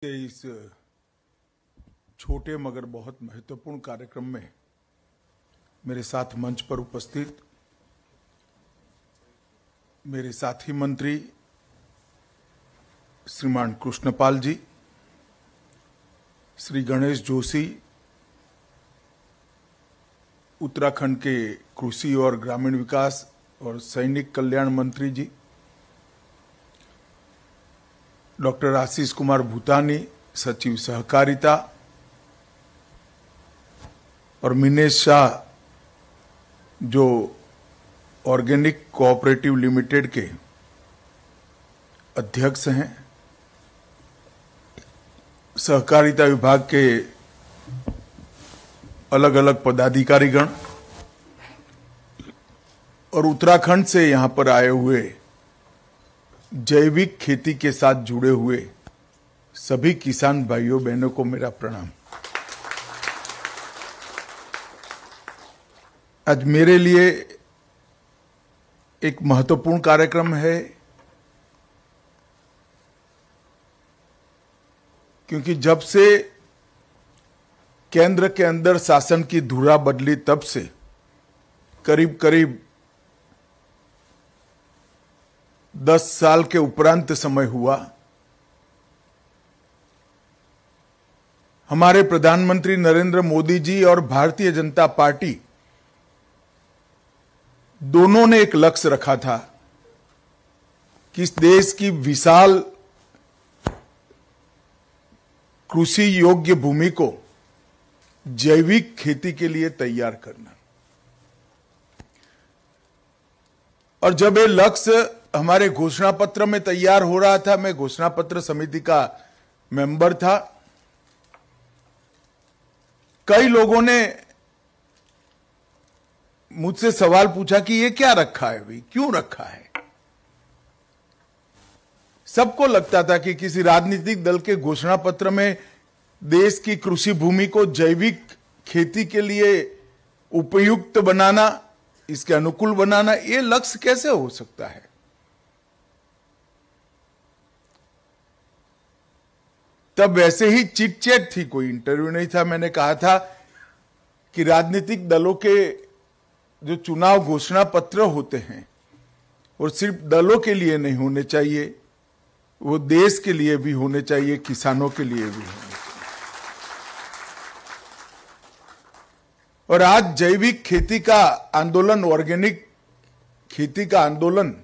इस छोटे मगर बहुत महत्वपूर्ण कार्यक्रम में मेरे साथ मंच पर उपस्थित मेरे साथी मंत्री श्रीमान कृष्णपाल जी, श्री गणेश जोशी, उत्तराखंड के कृषि और ग्रामीण विकास और सैनिक कल्याण मंत्री जी, डॉक्टर आशीष कुमार भूतानी, सचिव सहकारिता, और मिनेश शाह जो ऑर्गेनिक कोऑपरेटिव लिमिटेड के अध्यक्ष हैं, सहकारिता विभाग के अलग अलग पदाधिकारीगण और उत्तराखंड से यहां पर आए हुए जैविक खेती के साथ जुड़े हुए सभी किसान भाइयों बहनों को मेरा प्रणाम। आज मेरे लिए एक महत्वपूर्ण कार्यक्रम है, क्योंकि जब से केंद्र के अंदर शासन की धुरा बदली तब से करीब करीब 10 साल के उपरांत समय हुआ, हमारे प्रधानमंत्री नरेंद्र मोदी जी और भारतीय जनता पार्टी दोनों ने एक लक्ष्य रखा था कि इस देश की विशाल कृषि योग्य भूमि को जैविक खेती के लिए तैयार करना। और जब ये लक्ष्य हमारे घोषणा पत्र में तैयार हो रहा था, मैं घोषणा पत्र समिति का मेंबर था, कई लोगों ने मुझसे सवाल पूछा कि ये क्या रखा है भाई, क्यों रखा है। सबको लगता था कि किसी राजनीतिक दल के घोषणा पत्र में देश की कृषि भूमि को जैविक खेती के लिए उपयुक्त बनाना, इसके अनुकूल बनाना, ये लक्ष्य कैसे हो सकता है। तब वैसे ही चिट चैट थी, कोई इंटरव्यू नहीं था। मैंने कहा था कि राजनीतिक दलों के जो चुनाव घोषणा पत्र होते हैं वो सिर्फ दलों के लिए नहीं होने चाहिए, वो देश के लिए भी होने चाहिए, किसानों के लिए भी होने चाहिए। और आज जैविक खेती का आंदोलन, ऑर्गेनिक खेती का आंदोलन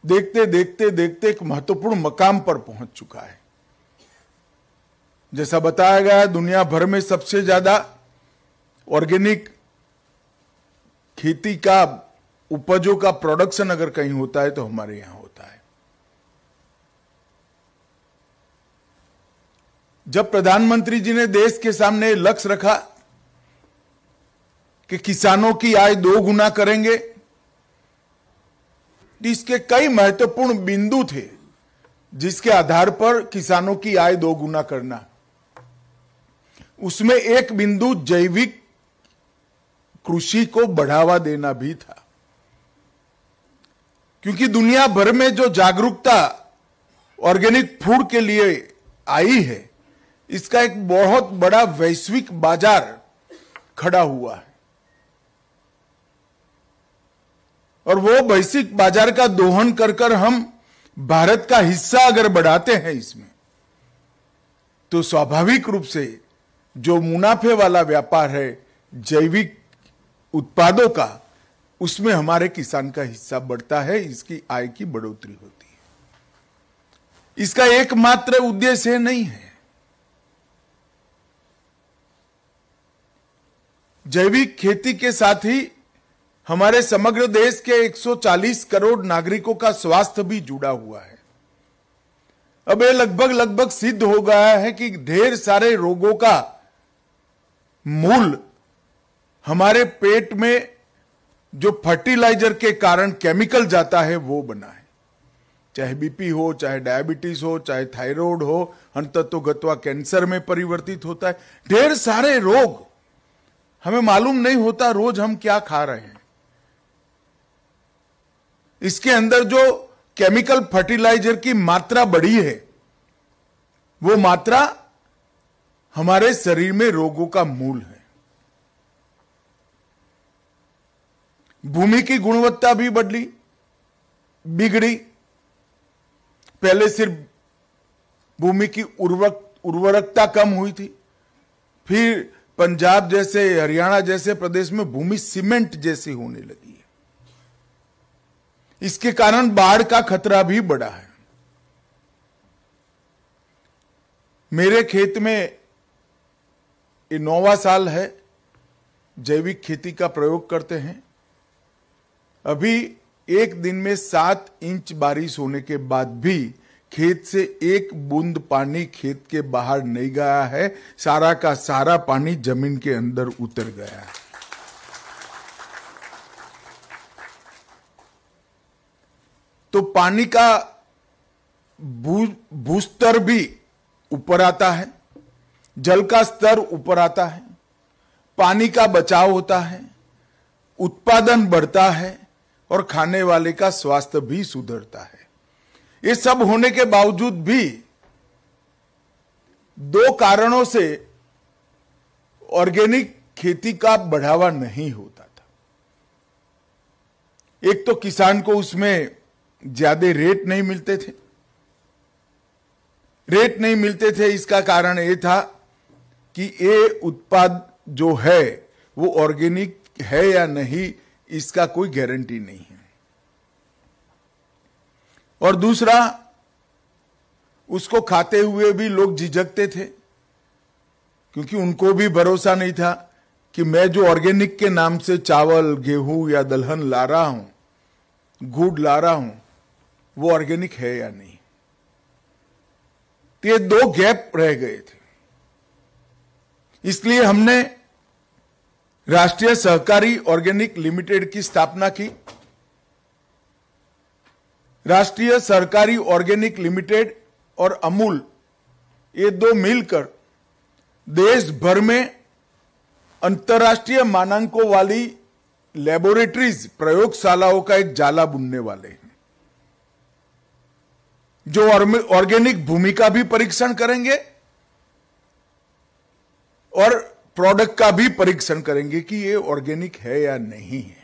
देखते देखते देखते एक महत्वपूर्ण मकाम पर पहुंच चुका है। जैसा बताया गया, दुनिया भर में सबसे ज्यादा ऑर्गेनिक खेती का उपजों का प्रोडक्शन अगर कहीं होता है तो हमारे यहां होता है। जब प्रधानमंत्री जी ने देश के सामने लक्ष्य रखा कि किसानों की आय 2 गुना करेंगे, इसके कई महत्वपूर्ण बिंदु थे जिसके आधार पर किसानों की आय 2 गुना करना। उसमें एक बिंदु जैविक कृषि को बढ़ावा देना भी था, क्योंकि दुनिया भर में जो जागरूकता ऑर्गेनिक फूड के लिए आई है, इसका एक बहुत बड़ा वैश्विक बाजार खड़ा हुआ है। और वो वैश्विक बाजार का दोहन कर कर हम भारत का हिस्सा अगर बढ़ाते हैं इसमें, तो स्वाभाविक रूप से जो मुनाफे वाला व्यापार है जैविक उत्पादों का, उसमें हमारे किसान का हिस्सा बढ़ता है, इसकी आय की बढ़ोतरी होती है। इसका एकमात्र उद्देश्य नहीं है। जैविक खेती के साथ ही हमारे समग्र देश के 140 करोड़ नागरिकों का स्वास्थ्य भी जुड़ा हुआ है। अब ये लगभग सिद्ध हो गया है कि ढेर सारे रोगों का मूल हमारे पेट में जो फर्टिलाइजर के कारण केमिकल जाता है वो बना है। चाहे बीपी हो, चाहे डायबिटीज हो, चाहे थायराइड हो, अंततोगत्वा कैंसर में परिवर्तित होता है। ढेर सारे रोग हमें मालूम नहीं होता रोज हम क्या खा रहे हैं। इसके अंदर जो केमिकल फर्टिलाइजर की मात्रा बढ़ी है, वो मात्रा हमारे शरीर में रोगों का मूल है। भूमि की गुणवत्ता भी बिगड़ी। पहले सिर्फ भूमि की उर्वरकता कम हुई थी, फिर पंजाब जैसे, हरियाणा जैसे प्रदेश में भूमि सीमेंट जैसी होने लगी है। इसके कारण बाढ़ का खतरा भी बढ़ा है। मेरे खेत में ये 9वां साल है जैविक खेती का प्रयोग करते हैं। अभी एक दिन में 7 इंच बारिश होने के बाद भी खेत से एक बूंद पानी खेत के बाहर नहीं गया है। सारा का सारा पानी जमीन के अंदर उतर गया है। तो पानी का भूस्तर भी ऊपर आता है, जल का स्तर ऊपर आता है, पानी का बचाव होता है, उत्पादन बढ़ता है और खाने वाले का स्वास्थ्य भी सुधरता है। ये सब होने के बावजूद भी 2 कारणों से ऑर्गेनिक खेती का बढ़ावा नहीं होता था। एक तो किसान को उसमें ज्यादा रेट नहीं मिलते थे। इसका कारण ये था कि ये उत्पाद जो है वो ऑर्गेनिक है या नहीं, इसका कोई गारंटी नहीं है। और दूसरा, उसको खाते हुए भी लोग झिझकते थे, क्योंकि उनको भी भरोसा नहीं था कि मैं जो ऑर्गेनिक के नाम से चावल, गेहूं या दलहन ला रहा हूं, गुड़ ला रहा हूं, वो ऑर्गेनिक है या नहीं। तो ये 2 गैप रह गए थे। इसलिए हमने राष्ट्रीय सहकारी ऑर्गेनिक लिमिटेड की स्थापना की। राष्ट्रीय सहकारी ऑर्गेनिक लिमिटेड और अमूल, ये 2 मिलकर देश भर में अंतर्राष्ट्रीय मानकों वाली लेबोरेटरीज, प्रयोगशालाओं का एक जाला बुनने वाले हैं, जो ऑर्गेनिक भूमि का भी परीक्षण करेंगे और प्रोडक्ट का भी परीक्षण करेंगे कि ये ऑर्गेनिक है या नहीं है।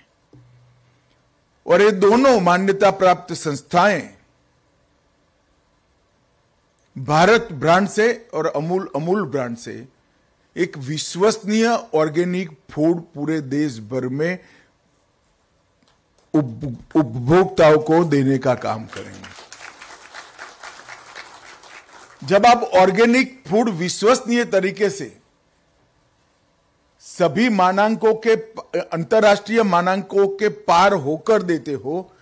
और ये दोनों मान्यता प्राप्त संस्थाएं भारत ब्रांड से और अमूल ब्रांड से एक विश्वसनीय ऑर्गेनिक फूड पूरे देश भर में उपभोक्ताओं को देने का काम करेंगे। जब आप ऑर्गेनिक फूड विश्वसनीय तरीके से सभी मानकों के, अंतर्राष्ट्रीय मानकों के पार होकर देते हो,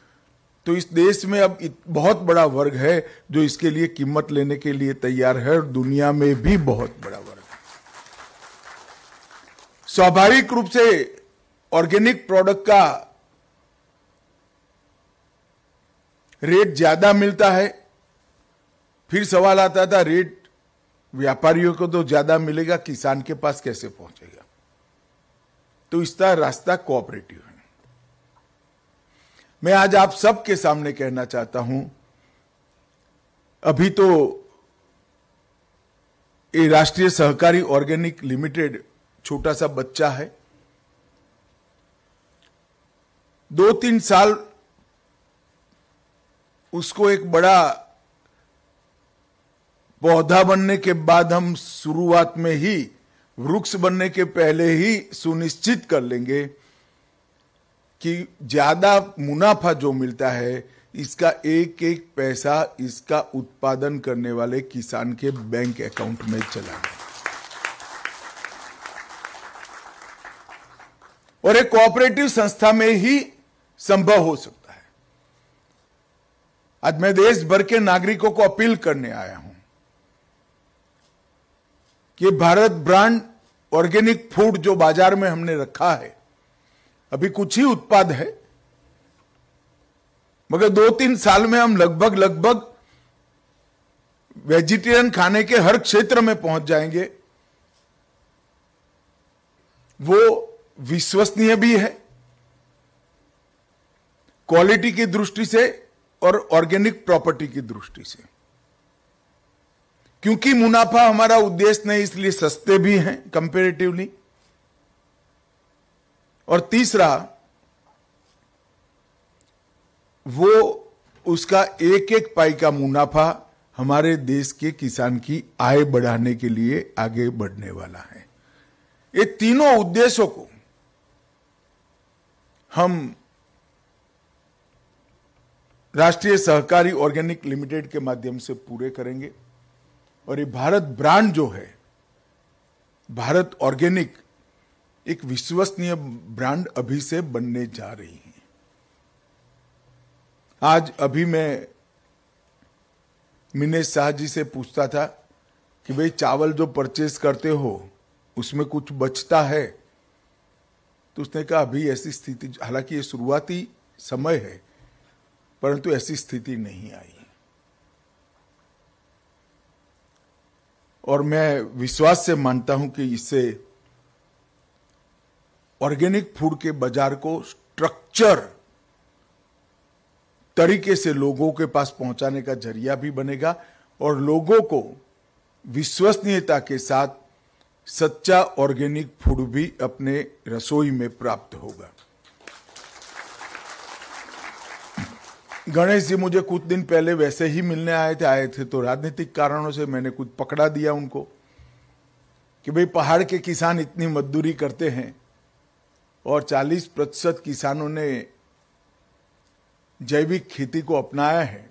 तो इस देश में अब बहुत बड़ा वर्ग है जो इसके लिए कीमत लेने के लिए तैयार है, और दुनिया में भी बहुत बड़ा वर्ग है। स्वाभाविक रूप से ऑर्गेनिक प्रोडक्ट का रेट ज्यादा मिलता है। फिर सवाल आता था, रेट व्यापारियों को तो ज्यादा मिलेगा, किसान के पास कैसे पहुंचेगा? तो इसका रास्ता कोऑपरेटिव है। मैं आज आप सबके सामने कहना चाहता हूं, अभी तो ये राष्ट्रीय सहकारी ऑर्गेनिक लिमिटेड छोटा सा बच्चा है। 2-3 साल उसको एक बड़ा पौधा बनने के बाद हम शुरुआत में ही, वृक्ष बनने के पहले ही सुनिश्चित कर लेंगे कि ज्यादा मुनाफा जो मिलता है, इसका एक एक पैसा इसका उत्पादन करने वाले किसान के बैंक अकाउंट में चला जाए। और एक कोऑपरेटिव संस्था में ही संभव हो सकता है। आज मैं देश भर के नागरिकों को अपील करने आया हूं कि भारत ब्रांड ऑर्गेनिक फूड जो बाजार में हमने रखा है, अभी कुछ ही उत्पाद है, मगर 2-3 साल में हम लगभग वेजिटेरियन खाने के हर क्षेत्र में पहुंच जाएंगे। वो विश्वसनीय भी है क्वालिटी की दृष्टि से और ऑर्गेनिक प्रॉपर्टी की दृष्टि से। क्योंकि मुनाफा हमारा उद्देश्य नहीं, इसलिए सस्ते भी हैं कंपैरेटिवली। और तीसरा, वो उसका एक एक पाई का मुनाफा हमारे देश के किसान की आय बढ़ाने के लिए आगे बढ़ने वाला है। ये तीनों उद्देश्यों को हम राष्ट्रीय सहकारी ऑर्गेनिक लिमिटेड के माध्यम से पूरे करेंगे। और ये भारत ब्रांड जो है, भारत ऑर्गेनिक, एक विश्वसनीय ब्रांड अभी से बनने जा रही है। आज अभी मैं मिनेश शाह जी से पूछता था कि भाई चावल जो परचेज करते हो उसमें कुछ बचता है, तो उसने कहा अभी ऐसी स्थिति, हालांकि ये शुरुआती समय है, परंतु ऐसी स्थिति नहीं आई। और मैं विश्वास से मानता हूं कि इससे ऑर्गेनिक फूड के बाजार को स्ट्रक्चर तरीके से लोगों के पास पहुंचाने का जरिया भी बनेगा और लोगों को विश्वसनीयता के साथ सच्चा ऑर्गेनिक फूड भी अपने रसोई में प्राप्त होगा। गणेश जी मुझे कुछ दिन पहले वैसे ही मिलने आए थे तो राजनीतिक कारणों से मैंने कुछ पकड़ा दिया उनको कि भाई पहाड़ के किसान इतनी मजदूरी करते हैं और 40% किसानों ने जैविक खेती को अपनाया है,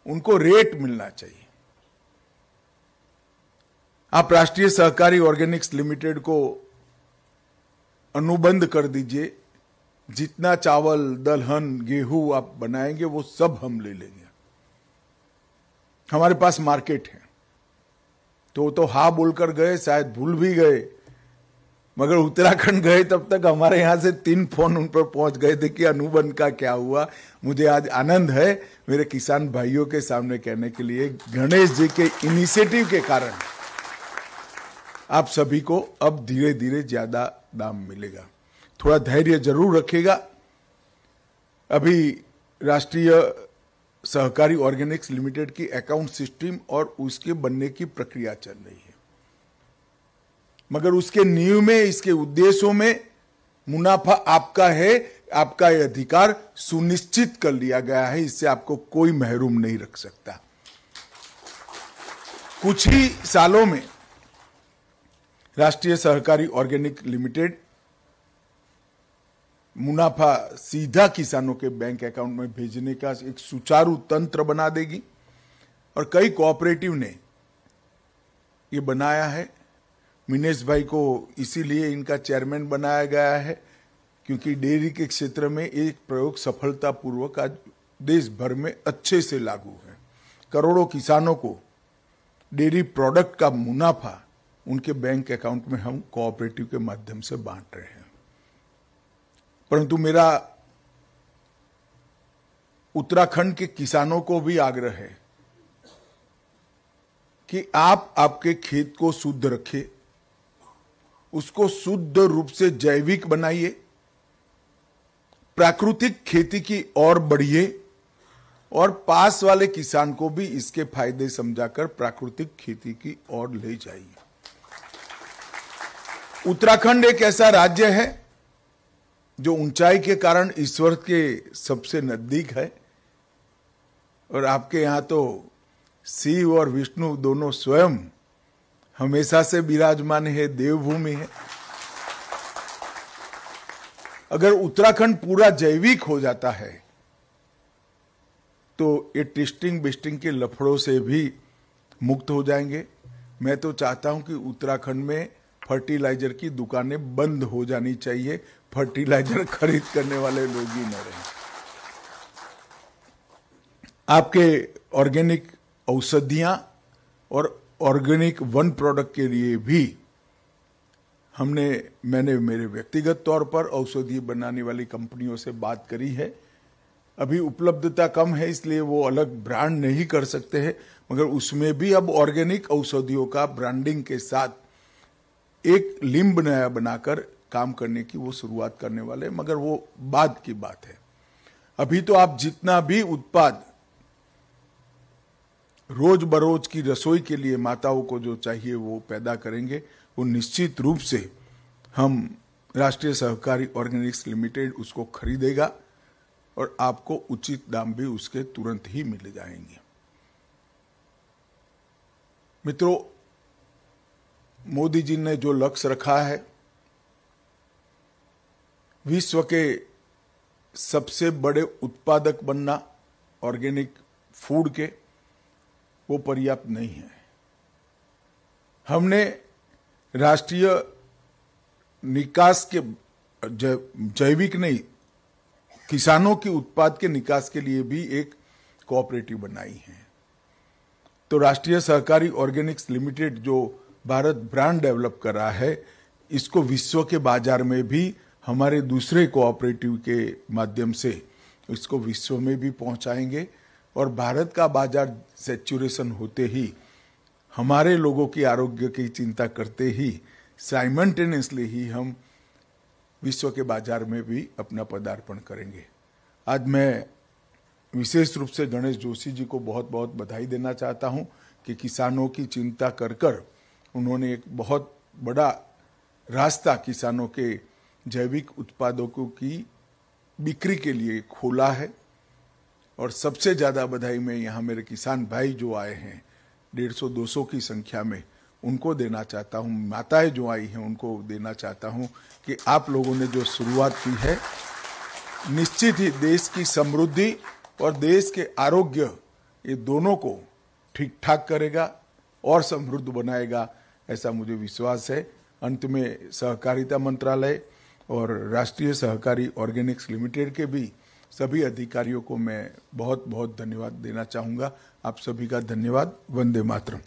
उनको रेट मिलना चाहिए। आप राष्ट्रीय सहकारी ऑर्गेनिक्स लिमिटेड को अनुबंध कर दीजिए, जितना चावल, दलहन, गेहूं आप बनाएंगे वो सब हम ले लेंगे। हमारे पास मार्केट है। तो हाँ बोलकर गए, शायद भूल भी गए, मगर उत्तराखंड गए तब तक हमारे यहां से 3 फोन उन पर पहुंच गए थे कि अनुबंध का क्या हुआ। मुझे आज आनंद है मेरे किसान भाइयों के सामने कहने के लिए, गणेश जी के इनिशिएटिव के कारण आप सभी को अब धीरे धीरे ज्यादा दाम मिलेगा। थोड़ा धैर्य जरूर रखिएगा। अभी राष्ट्रीय सहकारी ऑर्गेनिक्स लिमिटेड की अकाउंट सिस्टम और उसके बनने की प्रक्रिया चल रही है, मगर उसके नींव में, इसके उद्देश्यों में मुनाफा आपका है, आपका यह अधिकार सुनिश्चित कर लिया गया है। इससे आपको कोई महरूम नहीं रख सकता। कुछ ही सालों में राष्ट्रीय सहकारी ऑर्गेनिक लिमिटेड मुनाफा सीधा किसानों के बैंक अकाउंट में भेजने का एक सुचारू तंत्र बना देगी। और कई कोऑपरेटिव ने ये बनाया है। मिनेश भाई को इसीलिए इनका चेयरमैन बनाया गया है क्योंकि डेयरी के क्षेत्र में एक प्रयोग सफलतापूर्वक आज देश भर में अच्छे से लागू है। करोड़ों किसानों को डेयरी प्रोडक्ट का मुनाफा उनके बैंक अकाउंट में हम कोऑपरेटिव के माध्यम से बांट रहे हैं। परंतु मेरा उत्तराखंड के किसानों को भी आग्रह है कि आप आपके खेत को शुद्ध रखें, उसको शुद्ध रूप से जैविक बनाइए, प्राकृतिक खेती की ओर बढ़िए और पास वाले किसान को भी इसके फायदे समझाकर प्राकृतिक खेती की ओर ले जाइए। उत्तराखंड एक ऐसा राज्य है जो ऊंचाई के कारण ईश्वर के सबसे नजदीक है और आपके यहां तो शिव और विष्णु दोनों स्वयं हमेशा से विराजमान है, देवभूमि है। अगर उत्तराखंड पूरा जैविक हो जाता है तो ये टेस्टिंग बेस्टिंग के लफड़ों से भी मुक्त हो जाएंगे। मैं तो चाहता हूं कि उत्तराखंड में फर्टिलाइजर की दुकानें बंद हो जानी चाहिए, फर्टिलाइजर खरीद करने वाले लोग ही न रहें। आपके ऑर्गेनिक औषधियां और ऑर्गेनिक वन प्रोडक्ट के लिए भी मैंने मेरे व्यक्तिगत तौर पर औषधि बनाने वाली कंपनियों से बात करी है। अभी उपलब्धता कम है इसलिए वो अलग ब्रांड नहीं कर सकते हैं, मगर उसमें भी अब ऑर्गेनिक औषधियों का ब्रांडिंग के साथ एक लिंब नया बनाकर काम करने की वो शुरुआत करने वाले हैं, मगर वो बाद की बात है। अभी तो आप जितना भी उत्पाद रोज बरोज की रसोई के लिए माताओं को जो चाहिए वो पैदा करेंगे, वो निश्चित रूप से हम राष्ट्रीय सहकारी ऑर्गेनिक्स लिमिटेड उसको खरीदेगा और आपको उचित दाम भी उसके तुरंत ही मिल जाएंगे। मित्रों, मोदी जी ने जो लक्ष्य रखा है विश्व के सबसे बड़े उत्पादक बनना ऑर्गेनिक फूड के, वो पर्याप्त नहीं है। हमने राष्ट्रीय निकास के जैविक नहीं, किसानों के उत्पाद के निकास के लिए भी एक कोऑपरेटिव बनाई है। तो राष्ट्रीय सहकारी ऑर्गेनिक्स लिमिटेड जो भारत ब्रांड डेवलप कर रहा है, इसको विश्व के बाजार में भी हमारे दूसरे कोऑपरेटिव के माध्यम से इसको विश्व में भी पहुंचाएंगे और भारत का बाजार सैचुरेशन होते ही हमारे लोगों की आरोग्य की चिंता करते ही साइमल्टेनियसली ही हम विश्व के बाजार में भी अपना पदार्पण करेंगे। आज मैं विशेष रूप से गणेश जोशी जी को बहुत बहुत बधाई देना चाहता हूं कि किसानों की चिंता कर कर उन्होंने एक बहुत बड़ा रास्ता किसानों के जैविक उत्पादों की बिक्री के लिए खोला है। और सबसे ज्यादा बधाई मैं यहाँ मेरे किसान भाई जो आए हैं 150-200 की संख्या में, उनको देना चाहता हूँ। माताएं जो आई हैं उनको देना चाहता हूँ कि आप लोगों ने जो शुरुआत की है निश्चित ही देश की समृद्धि और देश के आरोग्य, ये दोनों को ठीक ठाक करेगा और समृद्ध बनाएगा, ऐसा मुझे विश्वास है। अंत में सहकारिता मंत्रालय और राष्ट्रीय सहकारी ऑर्गेनिक्स लिमिटेड के भी सभी अधिकारियों को मैं बहुत बहुत धन्यवाद देना चाहूँगा। आप सभी का धन्यवाद। वंदे मातरम।